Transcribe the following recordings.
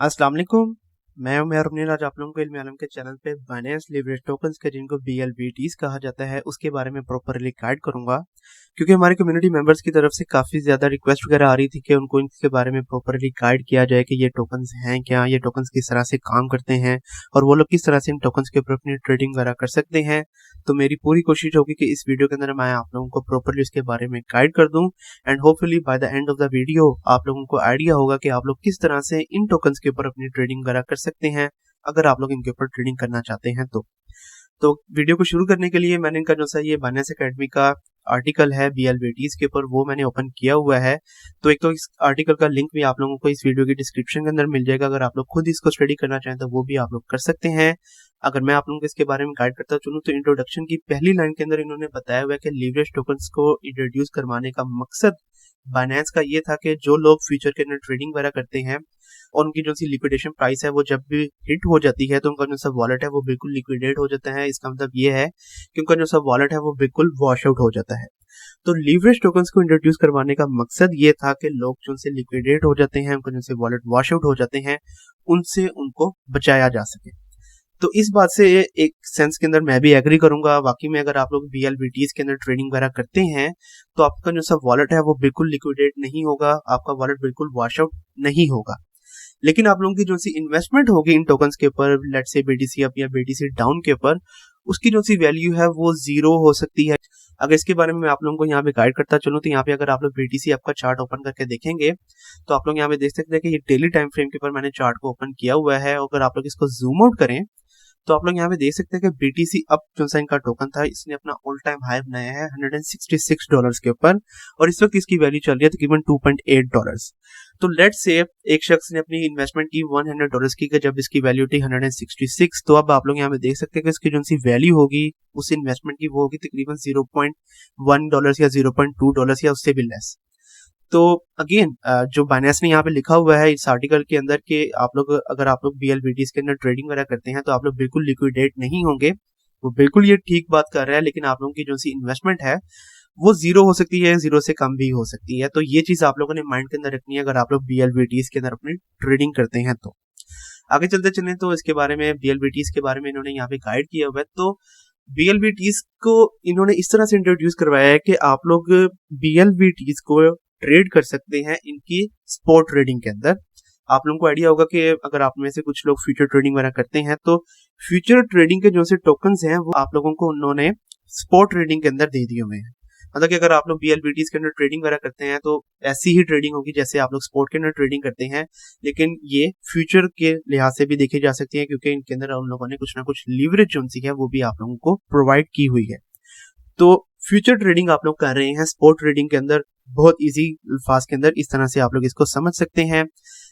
अस्सलाम वालेकुम। मैं उमर अपने आज आप लोगों को इल्म आलम के चैनल पे बाइनेंस लीवरेज टोकन्स के जिनको BLBTs कहा जाता है उसके बारे में प्रॉपरली गाइड करूंगा, क्योंकि हमारे कम्युनिटी मेंबर्स की तरफ से काफ़ी ज़्यादा रिक्वेस्ट वगैरह आ रही थी कि उनको इनके बारे में प्रॉपरली गाइड किया जाए कि ये टोकन्स हैं क्या, ये टोकन्स किस तरह से काम करते हैं और वो लोग किस तरह से इन टोकन्स के ऊपर अपनी ट्रेडिंग वगैरह कर सकते हैं। तो मेरी पूरी कोशिश होगी कि इस वीडियो के अंदर मैं आप लोगों को प्रॉपरली इसके बारे में गाइड कर दूं and hopefully by the end of the video आप लोगों को आइडिया होगा कि आप लोग किस तरह से इन टोकन्स के ऊपर अपनी ट्रेडिंग वगैरह कर सकते हैं अगर आप लोग इनके ऊपर ट्रेडिंग करना चाहते हैं तो वीडियो को शुरू करने के लिए मैंने इनका जो सा ये बाइनेंस एकेडमी का आर्टिकल है BLBTs के ऊपर वो मैंने ओपन किया हुआ है। तो एक तो इस आर्टिकल का लिंक भी आप लोगों को इस वीडियो की डिस्क्रिप्शन के अंदर मिल जाएगा। अगर आप लोग खुद इसको स्टडी करना चाहें तो वो भी आप लोग कर सकते हैं। अगर मैं आप लोगों को इसके बारे में गाइड करता चलूँ तो इंट्रोडक्शन की पहली लाइन के अंदर इन्होंने बताया हुआ है कि लीवरेज टोकन्स को इंट्रोड्यूस करवाने का मकसद बाइनेंस का ये था कि जो लोग फ्यूचर के अंदर ट्रेडिंग वगैरह करते हैं और उनकी जो सी लिक्विडेशन प्राइस है वो जब भी हिट हो जाती है तो उनका जो सा वॉलेट है वो बिल्कुल लिक्विडेट हो जाता है। इसका मतलब ये है कि उनका जो सा वॉलेट है वो बिल्कुल वॉश आउट हो जाता है। तो लीवरेज टोकन्स को इंट्रोड्यूस करवाने का मकसद ये था कि लोग जो से लिक्विडेट हो जाते हैं, उनका जो से वॉलेट वॉश आउट हो जाते हैं, उनसे उनको बचाया जा सके। तो इस बात से एक सेंस के अंदर मैं भी एग्री करूंगा। वाकई में अगर आप लोग BLBTs के अंदर ट्रेडिंग वगैरह करते हैं तो आपका जो सा वॉलेट है वो बिल्कुल लिक्विडेट नहीं होगा, आपका वॉलेट बिल्कुल वॉश आउट नहीं होगा। लेकिन आप लोगों की जो सी इन्वेस्टमेंट होगी इन टोकन्स के ऊपर, लेट्स से BTC अप या BTC डाउन के ऊपर, उसकी जो सी वैल्यू है वो जीरो हो सकती है। अगर इसके बारे में मैं आप लोगों को यहाँ पे गाइड करता चलूँ तो यहाँ पे अगर आप लोग BTC आपका चार्ट ओपन करके देखेंगे तो आप लोग यहाँ पे देख सकते हैं कि ये डेली टाइम फ्रेम के ऊपर मैंने चार्ट को ओपन किया हुआ है। अगर आप लोग इसको जूम आउट करें तो आप लोग यहाँ पे देख सकते हैं कि BTC अप जो सा इनका टोकन था इसने अपना ऑल टाइम हाई बनाया है $166 के ऊपर और इस वक्त इसकी वैल्यू चल रही है तकरीबन $2.8। तो लेट्स से एक शख्स ने अपनी इन्वेस्टमेंट की $100 की, जब इसकी वैल्यू थी 166, तो अब आप लोग यहाँ पे देख सकते हैं कि इसकी जो सी वैल्यू होगी उस इन्वेस्टमेंट की वो होगी तकरीबन $0.1 या $0.2 या उससे भी लेस। तो अगेन जो बाइनेंस ने यहाँ पे लिखा हुआ है इस आर्टिकल के अंदर कि आप लोग अगर आप लोग BLBTs के अंदर ट्रेडिंग वगैरह करते हैं तो आप लोग बिल्कुल लिक्विडेट नहीं होंगे, वो बिल्कुल ये ठीक बात कर रहा है। लेकिन आप लोगों की जो सी इन्वेस्टमेंट है वो जीरो हो सकती है, जीरो से कम भी हो सकती है। तो ये चीज आप लोगों ने माइंड के अंदर रखनी है अगर आप लोग BLBTs के अंदर अपनी ट्रेडिंग करते हैं। तो आगे चलते चलें तो इसके बारे में BLBTs के बारे में इन्होंने यहाँ पे गाइड किया हुआ है। तो BLBTs को इन्होंने इस तरह से इंट्रोड्यूस करवाया है कि आप लोग BLBTs को ट्रेड कर सकते हैं इनकी स्पॉट ट्रेडिंग के अंदर। आप लोगों को आइडिया होगा कि अगर आप में से कुछ लोग फ्यूचर ट्रेडिंग वगैरह करते हैं तो फ्यूचर ट्रेडिंग के जो से टोकन्स हैं वो आप लोगों को उन्होंने स्पॉट ट्रेडिंग के अंदर दे दिए हुए हैं। मतलब कि अगर आप लोग BLBTs के अंदर ट्रेडिंग वगैरह करते हैं तो ऐसी ही ट्रेडिंग होगी जैसे आप लोग स्पॉट के अंदर ट्रेडिंग करते हैं, लेकिन ये फ्यूचर के लिहाज से भी देखी जा सकती है क्योंकि इनके अंदर उन लोगों ने कुछ ना कुछ लीवरेज जो सी है वो भी आप लोगों को प्रोवाइड की हुई है। तो फ्यूचर ट्रेडिंग आप लोग कर रहे हैं स्पॉट ट्रेडिंग के अंदर, बहुत इजी अल्फाज के अंदर इस तरह से आप लोग इसको समझ सकते हैं।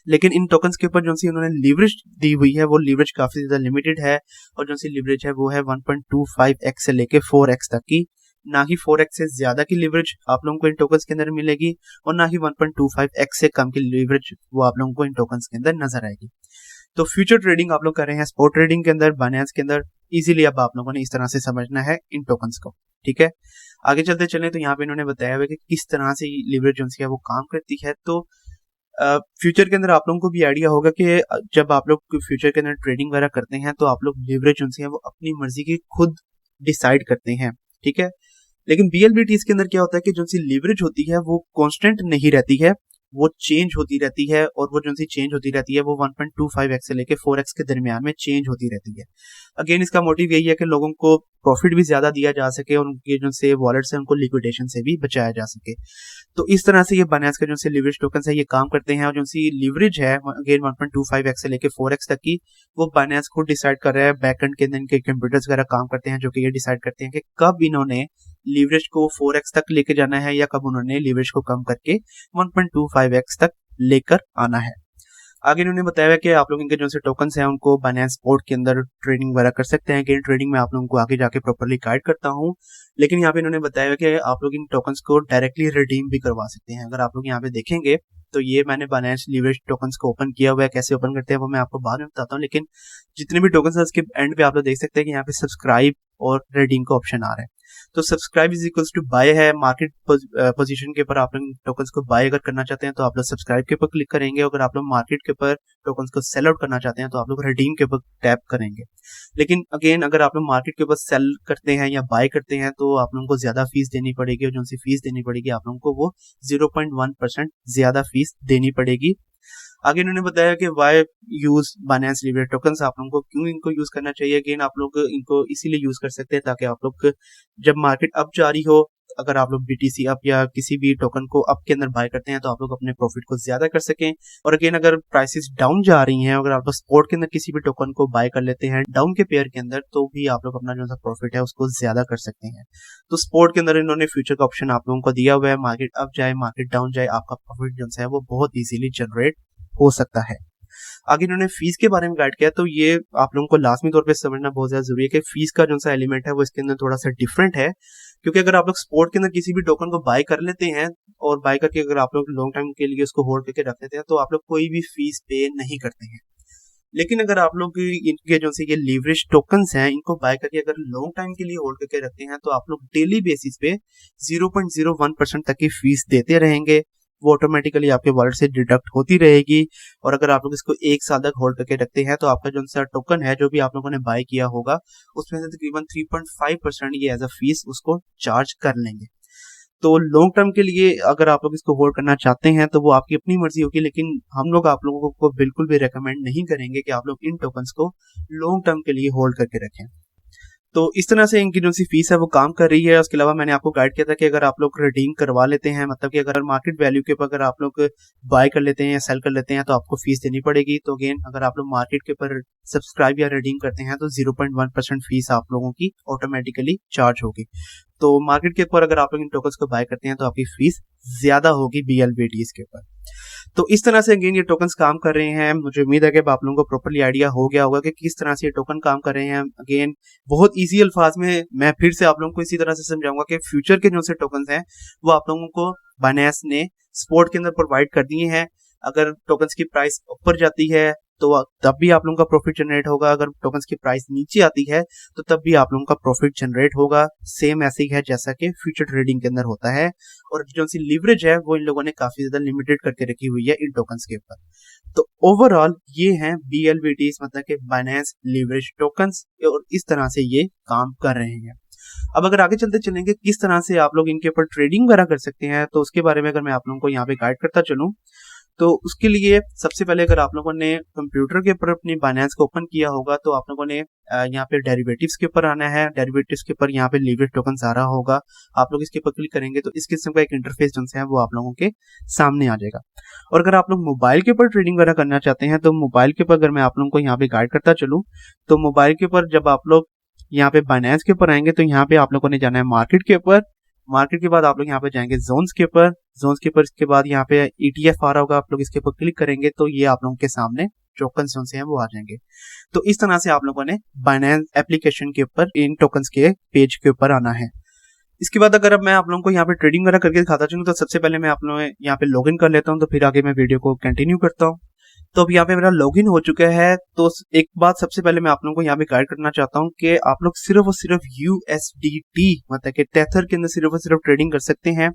लेकिन इन टोकन्स के ऊपर जो सी उन्होंने लीवरेज दी हुई है वो लीवरेज काफी ज्यादा लिमिटेड है और जो सी लीवरेज है वो है 1.25x से लेके 4x तक की, ना ही 4x से ज्यादा की लीवरेज आप लोगों को इन टोकन्स के अंदर मिलेगी और ना ही 1.25x से कम की लीवरेज वो आप लोगों को इन टोकन्स के अंदर नजर आएगी। तो फ्यूचर ट्रेडिंग आप लोग कर रहे हैं स्पॉट ट्रेडिंग के अंदर बाइनेंस के अंदर, इजीली अब आप लोगों ने इस तरह से समझना है इन टोकन्स को। ठीक है, आगे चलते चले तो यहाँ पे इन्होंने बताया हुआ कि किस तरह से लीवरेज जो है वो काम करती है। तो फ्यूचर के अंदर आप लोगों को भी आइडिया होगा कि जब आप लोग फ्यूचर के अंदर ट्रेडिंग वगैरह करते हैं तो आप लोग लीवरेज जो है वो अपनी मर्जी की खुद डिसाइड करते हैं। ठीक है, लेकिन BLBTs के अंदर क्या होता है कि जो सी लीवरेज होती है वो कांस्टेंट नहीं रहती है, वो चेंज होती रहती है और वो जो सी चेंज होती रहती है वो 1.25x से लेके 4x के दरमियान में चेंज होती रहती है। अगेन इसका मोटिव यही है कि लोगों को प्रॉफिट भी ज्यादा दिया जा सके और उनके जो से वॉलेट्स है उनको लिक्विडेशन से भी बचाया जा सके। तो इस तरह से ये बाइनेंस का जो से लीवरेज टोकन है ये काम करते हैं और जो सी लीवरेज है अगेन 1.25x से लेके 4x तक की वो बाइनेंस खुद डिसाइड कर रहा है। बैकएंड के अंदर इनके कंप्यूटर्स वगैरह काम करते हैं जो कि ये डिसाइड करते हैं कि कब इन्होंने लीवरेज को 4x तक लेके जाना है या कब उन्होंने लीवरेज को कम करके 1.25x तक लेकर आना है। आगे इन्होंने बताया कि आप लोग इनके जो से टोकन्स हैं उनको बाइनेंस स्पॉट के अंदर ट्रेडिंग वगैरह कर सकते हैं। गेन ट्रेडिंग में आप लोगों को आगे जाके प्रॉपर्ली गाइड करता हूं, लेकिन यहाँ पे इन्होंने बताया कि आप लोग इन टोकन्स को डायरेक्टली रिडीम भी करवा सकते हैं। अगर आप लोग यहाँ पे देखेंगे तो ये मैंने बाइनेंस लीवरेज टोकन्स को ओपन किया हुआ है, कैसे ओपन करते हैं वो मैं आपको बाद में बताता हूँ। लेकिन जितने भी टोकन्स है उसके एंड पे आप लोग देख सकते हैं कि यहाँ पे सब्सक्राइब और रिडीम का ऑप्शन आ रहा है। तो subscribe is equals to buy है, मार्केट पोजीशन के ऊपर आप लोग टोकन्स को बाय अगर करना चाहते हैं तो आप लोग सब्सक्राइब के ऊपर क्लिक करेंगे, अगर आप लोग मार्केट के ऊपर टोकन्स को सेल आउट करना चाहते हैं तो आप लोग रिडीम के ऊपर टैप करेंगे। लेकिन अगेन अगर आप लोग मार्केट के ऊपर सेल करते हैं या बाय करते हैं तो आप लोगों को ज्यादा फीस देनी पड़ेगी, और जो सी फीस देनी पड़ेगी आप लोगों को वो 0.1% ज्यादा फीस देनी पड़ेगी। आगे इन्होंने बताया कि why use Binance liberate tokens, आप लोगों को क्यों इनको यूज करना चाहिए। अगेन आप लोग इनको इसीलिए यूज कर सकते हैं ताकि आप लोग जब मार्केट अप जा रही हो, अगर आप लोग BTC अप या किसी भी टोकन को अप के अंदर बाय करते हैं तो आप लोग अपने प्रॉफिट को ज्यादा कर सकें। और अगेन अगर प्राइसेस डाउन जा रही हैं, अगर आप लोग स्पॉट के अंदर किसी भी टोकन को बाय कर लेते हैं डाउन के पेयर के अंदर, तो भी आप लोग अपना जो सा प्रॉफिट है उसको ज्यादा कर सकते हैं। तो स्पॉट के अंदर इन्होंने फ्यूचर का ऑप्शन आप लोगों को दिया हुआ है, मार्केट अप जाए मार्केट डाउन जाए, आपका प्रॉफिट जो है वो बहुत इजीली जनरेट हो सकता है। आगे इन्होंने फीस के बारे में गाइड किया, तो ये आप लोगों को लाजमी तौर पे समझना बहुत ज्यादा जरूरी है कि फीस का जो सा एलिमेंट है वो इसके अंदर थोड़ा सा डिफरेंट है। क्योंकि अगर आप लोग स्पॉट के अंदर किसी भी टोकन को बाय कर लेते हैं और बाय करके अगर आप लोग लॉन्ग टाइम के लिए उसको होल्ड करके रख लेते हैं तो आप लोग कोई भी फीस पे नहीं करते हैं। लेकिन अगर आप लोग इनके जो से ये लीवरेज टोकन्स हैं इनको बाय करके अगर लॉन्ग टाइम के लिए होल्ड करके रखते हैं तो आप लोग डेली बेसिस पे 0.01% तक की फीस देते रहेंगे, वो ऑटोमेटिकली आपके वॉलेट से डिडक्ट होती रहेगी। और अगर आप लोग इसको 1 साल तक होल्ड करके रखते हैं तो आपका जो सा टोकन है जो भी आप लोगों ने बाय किया होगा उसमें से तकरीबन 3.5% ये एज अ फीस उसको चार्ज कर लेंगे। तो लॉन्ग टर्म के लिए अगर आप लोग इसको होल्ड करना चाहते हैं तो वो आपकी अपनी मर्जी होगी, लेकिन हम लोग आप लोगों को बिल्कुल भी रेकमेंड नहीं करेंगे कि आप लोग इन टोकन्स को लॉन्ग टर्म के लिए होल्ड करके रखें। तो इस तरह से इनकी जो सी फीस है वो काम कर रही है। उसके अलावा मैंने आपको गाइड किया था कि अगर आप लोग रिडीम करवा लेते हैं, मतलब कि अगर मार्केट वैल्यू के ऊपर अगर आप लोग बाय कर लेते हैं या सेल कर लेते हैं तो आपको फीस देनी पड़ेगी। तो अगेन अगर आप लोग मार्केट के ऊपर सब्सक्राइब या रिडीम करते हैं तो 0.1% फीस आप लोगों की ऑटोमेटिकली चार्ज होगी। तो मार्केट के ऊपर अगर आप लोग इन टोकन्स को बाय करते हैं तो आपकी फीस ज्यादा होगी BLBTs के ऊपर। तो इस तरह से अगेन ये टोकन्स काम कर रहे हैं। मुझे उम्मीद है कि आप लोगों को प्रॉपर्ली आइडिया हो गया होगा कि किस तरह से ये टोकन काम कर रहे हैं। अगेन बहुत इजी अल्फाज में मैं फिर से आप लोगों को इसी तरह से समझाऊंगा कि फ्यूचर के जो से टोकन्स हैं वो आप लोगों को बाइनेंस ने स्पॉट के अंदर प्रोवाइड कर दिए हैं। अगर टोकन्स की प्राइस ऊपर जाती है तो तब भी आप लोगों का प्रॉफिट जनरेट होगा, अगर टोकन्स की प्राइस नीचे आती है तो तब भी आप लोगों का प्रॉफिट जनरेट होगा। सेम ऐसे ही है जैसा कि फ्यूचर ट्रेडिंग के अंदर होता है। और जो सी लीवरेज है वो इन लोगों ने काफी ज्यादा लिमिटेड करके रखी हुई है इन टोकन्स के ऊपर। तो ओवरऑल ये हैं BLBTs, मतलब कि बाइनेंस लीवरेज टोकन्स, और इस तरह से ये काम कर रहे हैं। अब अगर आगे चलते चलेंगे किस तरह से आप लोग इनके ऊपर ट्रेडिंग वगैरह कर सकते हैं, तो उसके बारे में अगर मैं आप लोगों को यहाँ पे गाइड करता चलूं तो उसके लिए सबसे पहले अगर आप लोगों ने कंप्यूटर के ऊपर अपनी बाइनेंस को ओपन किया होगा तो आप लोगों ने यहाँ पे डेरिवेटिव्स के ऊपर आना है। डेरिवेटिव्स के ऊपर यहाँ पे लीवरेज टोकन्स आ रहा होगा, आप लोग इसके ऊपर क्लिक करेंगे तो इस किस्म का एक इंटरफेस जो है वो आप लोगों के सामने आ जाएगा। और अगर आप लोग मोबाइल के ऊपर ट्रेडिंग वगैरह करना चाहते हैं तो मोबाइल के ऊपर अगर मैं आप लोगों को यहाँ पे गाइड करता चलूँ तो मोबाइल के ऊपर जब आप लोग यहाँ पे बाइनेंस के ऊपर आएंगे तो यहाँ पे आप लोगों ने जाना है मार्केट के ऊपर। मार्केट के बाद आप लोग यहाँ पे जाएंगे जोन्स के ऊपर। जोन्स के ऊपर इसके बाद यहाँ पे ETF आ रहा होगा, आप लोग इसके ऊपर क्लिक करेंगे तो ये आप लोगों के सामने टोकन्स जो हैं वो आ जाएंगे। तो इस तरह से आप लोगों ने बाइनेंस एप्लीकेशन के ऊपर इन टोकन्स के पेज के ऊपर आना है। इसके बाद अगर अब मैं आप लोगों को यहाँ पे ट्रेडिंग वगैरह करके दिखाता चलूँ तो सबसे पहले मैं आप लोगों यहाँ पे लॉगिन कर लेता हूँ, तो फिर आगे मैं वीडियो को कंटिन्यू करता हूँ। तो अब यहाँ पे मेरा लॉगिन हो चुका है। तो एक बात सबसे पहले मैं आप लोगों को यहाँ पे गाइड करना चाहता हूँ कि आप लोग सिर्फ और सिर्फ USDT मतलब कि टेथर के अंदर सिर्फ और सिर्फ ट्रेडिंग कर सकते हैं।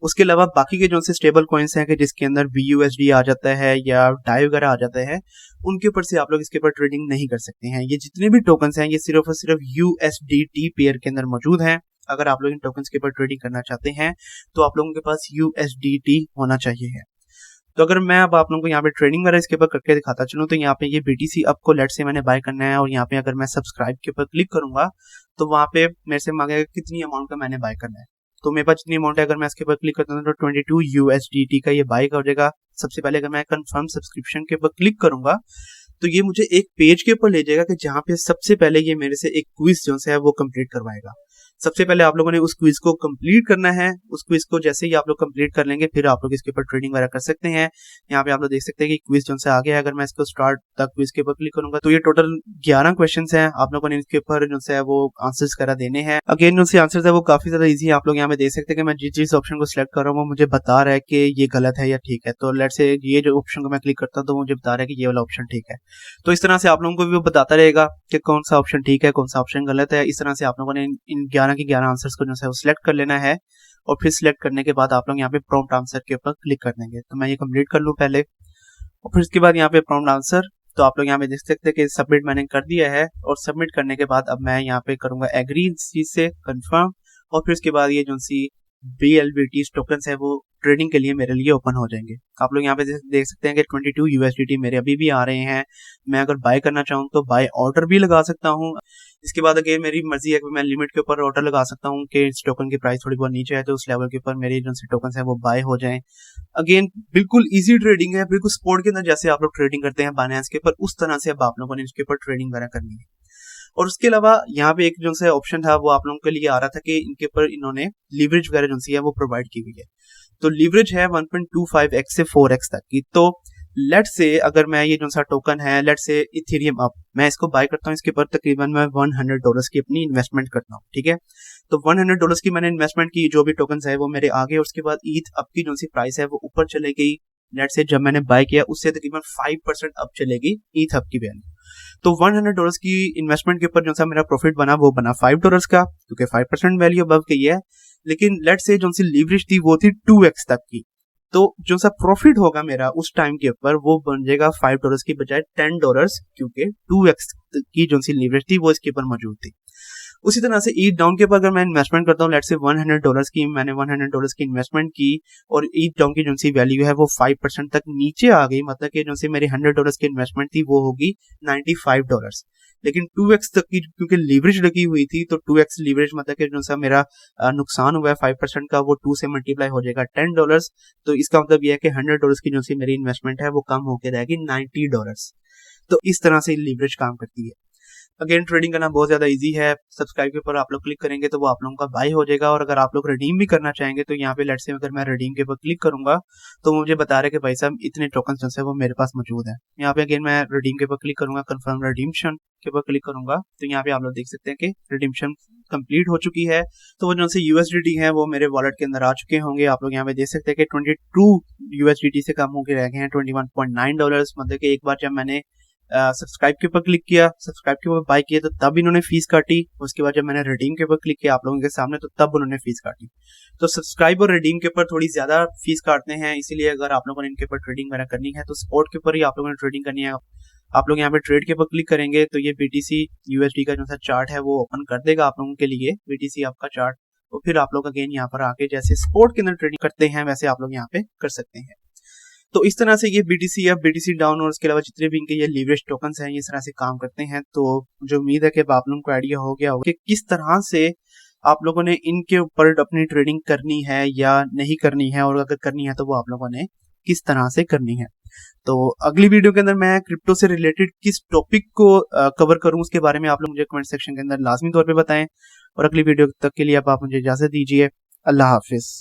उसके अलावा बाकी के जो से स्टेबल कॉइन्स हैं कि जिसके अंदर BUSD आ जाता है या डाई वगैरह आ जाता है, उनके ऊपर से आप लोग इसके ऊपर ट्रेडिंग नहीं कर सकते हैं। ये जितने भी टोकन्स हैं ये सिर्फ और सिर्फ USDT पेयर के अंदर मौजूद हैं। अगर आप लोग इन टोकन्स के ऊपर ट्रेडिंग करना चाहते हैं तो आप लोगों के पास USDT होना चाहिए है। तो अगर मैं अब आप लोगों को यहाँ पे ट्रेडिंग वगैरह इसके ऊपर करके दिखाता चलूँ तो यहाँ पे ये BTC अप को लेट से मैंने बाय करना है, और यहाँ पे अगर मैं सब्सक्राइब के ऊपर क्लिक करूंगा तो वहाँ पे मेरे से मांगेगा कितनी अमाउंट का मैंने बाय करना है। तो मेरे पास जितनी अमाउंट है अगर मैं इसके ऊपर क्लिक करता हूँ तो 22 USDT का ये बाय हो जाएगा। सबसे पहले अगर मैं कंफर्म सब्सक्रिप्शन के ऊपर क्लिक करूंगा तो ये मुझे एक पेज के ऊपर ले जाएगा कि जहाँ पे सबसे पहले ये मेरे से एक क्विज जो है वो कंप्लीट करवाएगा। सबसे पहले आप लोगों ने उस क्विज को कंप्लीट करना है। उस क्विज को जैसे ही आप लोग कंप्लीट कर लेंगे फिर आप लोग इसके ऊपर ट्रेडिंग वगैरह कर सकते हैं। यहाँ पे आप लोग देख सकते हैं कि क्विज जो से आ गया है। अगर मैं इसको स्टार्ट तक क्विज के ऊपर क्लिक करूंगा तो ये टोटल 11 क्वेश्चंस हैं। आप लोगों ने इसके ऊपर जो है वो आंसर्स करा देने हैं। अगेन जो से आंसर्स है वो काफी ज्यादा इजी है। आप लोग यहाँ पे देख सकते हैं कि मैं जिस ऑप्शन को सिलेक्ट कर रहा हूँ वो मुझे बता रहा है कि ये गलत है या ठीक है। तो लेट्स से ये जो ऑप्शन को मैं क्लिक करता हूँ तो मुझे बता रहा है कि ये वाला ऑप्शन ठीक है। तो इस तरह से आप लोगों को भी वो बताता रहेगा कि कौन सा ऑप्शन ठीक है कौन सा ऑप्शन गलत है। इस तरह से आप लोगों ने इन 11 11 के 11 आंसर्स को जो है वो सिलेक्ट कर लेना है और फिर सिलेक्ट करने के बाद आप लोग यहाँ पे प्रॉम्प्ट आंसर के ऊपर क्लिक कर देंगे। तो मैं ये कंप्लीट कर लूँ पहले और फिर उसके बाद यहाँ पे प्रॉम्प्ट आंसर, तो आप लोग यहाँ पे देख सकते हैं कि सबमिट मैंने कर दिया है और सबमिट करने के बाद अब मैं यहाँ पे करूंगा एग्री इस चीज से कंफर्म और फिर उसके बाद ये जो सी BLBT टोकन्स है वो ट्रेडिंग के लिए मेरे लिए ओपन हो जाएंगे। आप लोग यहाँ पे देख सकते हैं कि 22 USDT मेरे अभी भी आ रहे हैं। मैं अगर बाय करना चाहूँ तो बाय ऑर्डर भी लगा सकता हूँ। इसके बाद अगेन मेरी मर्जी है कि मैं लिमिट के ऊपर ऑर्डर लगा सकता हूँ कि इस टोकन की प्राइस थोड़ी बहुत नीचे है तो उस लेवल के ऊपर मेरे जो टोकन है वो बाय हो जाएं। अगेन बिल्कुल इजी ट्रेडिंग है, बिल्कुल स्पोर्ट के अंदर जैसे आप लोग ट्रेडिंग करते हैं बाइनेंस के ऊपर, उस तरह से अब आप लोगों ने इसके ऊपर ट्रेडिंग वगैरह करनी है। और उसके अलावा यहाँ पे एक जो से ऑप्शन था वो आप लोगों के लिए आ रहा था कि इनके ऊपर इन्होंने लीवरेज वगैरह जो सी है वो प्रोवाइड की हुई है। तो लीवरेज है 1.25x से 4x तक की। तो लेट से अगर मैं ये जो सा टोकन है लेट से इथेरियम अप मैं इसको बाय करता हूँ, इसके ऊपर तकरीबन मैं $100 की अपनी इन्वेस्टमेंट करता हूँ, ठीक है। तो $100 की मैंने इन्वेस्टमेंट की, जो भी टोकन है वो मेरे आगे, और उसके बाद ईथ अप की जो सी प्राइस है वो ऊपर चले गई। लेट से जब मैंने बाय किया उससे तकरीबन 5% अप चलेगी ईथ अप की वैल्यू। तो $100 की इन्वेस्टमेंट के ऊपर जो सा मेरा प्रॉफिट बना वो बना $5 का, क्योंकि 5% वैल्यू अबव की है। लेकिन लेट से जो सी लीवरेज थी वो थी 2x तक की। तो जो सा प्रॉफिट होगा मेरा उस टाइम के ऊपर वो बन जाएगा $5 की बजाय $10, क्योंकि 2x की जो सी लीवरेज थी वो इसके ऊपर मौजूद थी। उसी तरह से ईथ डाउन के ऊपर अगर मैं इन्वेस्टमेंट करता हूँ, लेट से $100 की मैंने $100 की इन्वेस्टमेंट की और ईथ डाउन की जो सी वैल्यू है वो 5% तक नीचे आ गई, मतलब कि जो सी मेरी $100 की इन्वेस्टमेंट थी वो होगी $95। लेकिन 2x तक की क्योंकि लीवरेज लगी हुई थी, तो 2x लीवरेज मतलब कि जो सा मेरा नुकसान हुआ है 5% का, वो 2 से मल्टीप्लाई हो जाएगा $10। तो इसका मतलब यह है कि $100 की जो सी मेरी इन्वेस्टमेंट है वो कम होकर रहेगी $90। तो इस तरह से लीवरेज काम करती है। अगेन ट्रेडिंग करना बहुत ज्यादा इजी है। सब्सक्राइब के ऊपर आप लोग क्लिक करेंगे तो वो आप लोगों का बाय हो जाएगा। और अगर आप लोग रिडीम भी करना चाहेंगे तो यहाँ पे लेट से अगर मैं रिडीम के ऊपर क्लिक करूंगा तो मुझे बता रहा है कि भाई साहब इतने टोकन जो है वो मेरे पास मौजूद है। यहाँ पे अगेन मैं रिडीम के ऊपर क्लिक करूंगा, कंफर्म रिडीमशन के ऊपर क्लिक करूंगा तो यहाँ पे आप लोग देख सकते हैं कि रिडीमशन कंप्लीट हो चुकी है। तो वो जो से USDT है वो मेरे वॉलेट के अंदर आ चुके होंगे। आप लोग यहाँ पे देख सकते हैं कि 22 USDT से कम होकर रह गए हैं $21.9। मतलब कि एक बार जब मैंने सब्सक्राइब के ऊपर क्लिक किया, सब्सक्राइब के ऊपर बाय किया तो तब इन्होंने फीस काटी। उसके बाद जब मैंने रिडीम के ऊपर क्लिक किया आप लोगों के सामने तो तब उन्होंने फीस काटी। तो सब्सक्राइब और रिडीम के ऊपर थोड़ी ज्यादा फीस काटते हैं, इसीलिए अगर आप लोगों ने इनके ऊपर ट्रेडिंग वगैरह करनी है तो स्पॉट के ऊपर ही आप लोगों ने ट्रेडिंग करनी है। आप लोग यहाँ पे ट्रेड के ऊपर क्लिक करेंगे तो ये BTC USD का जो सा चार्ट है वो ओपन कर देगा आप लोगों के लिए, BTC आपका चार्ट। तो फिर आप लोग अगेन यहाँ पर आके जैसे स्पॉट के अंदर ट्रेडिंग करते हैं वैसे आप लोग यहाँ पे कर सकते हैं। तो इस तरह से ये BTC अप, BTC डाउन और उसके अलावा जितने भी इनके ये लीवरेज टोकन्स हैं ये इस तरह से काम करते हैं। तो जो उम्मीद है कि आप लोगों को आइडिया हो गया होगा कि किस तरह से आप लोगों ने इनके ऊपर अपनी ट्रेडिंग करनी है या नहीं करनी है, और अगर करनी है तो वो आप लोगों ने किस तरह से करनी है। तो अगली वीडियो के अंदर मैं क्रिप्टो से रिलेटेड किस टॉपिक को कवर करूं उसके बारे में आप लोग मुझे कमेंट सेक्शन के अंदर लाजमी तौर पे बताएं। और अगली वीडियो तक के लिए आप मुझे इजाजत दीजिए। अल्लाह हाफिज।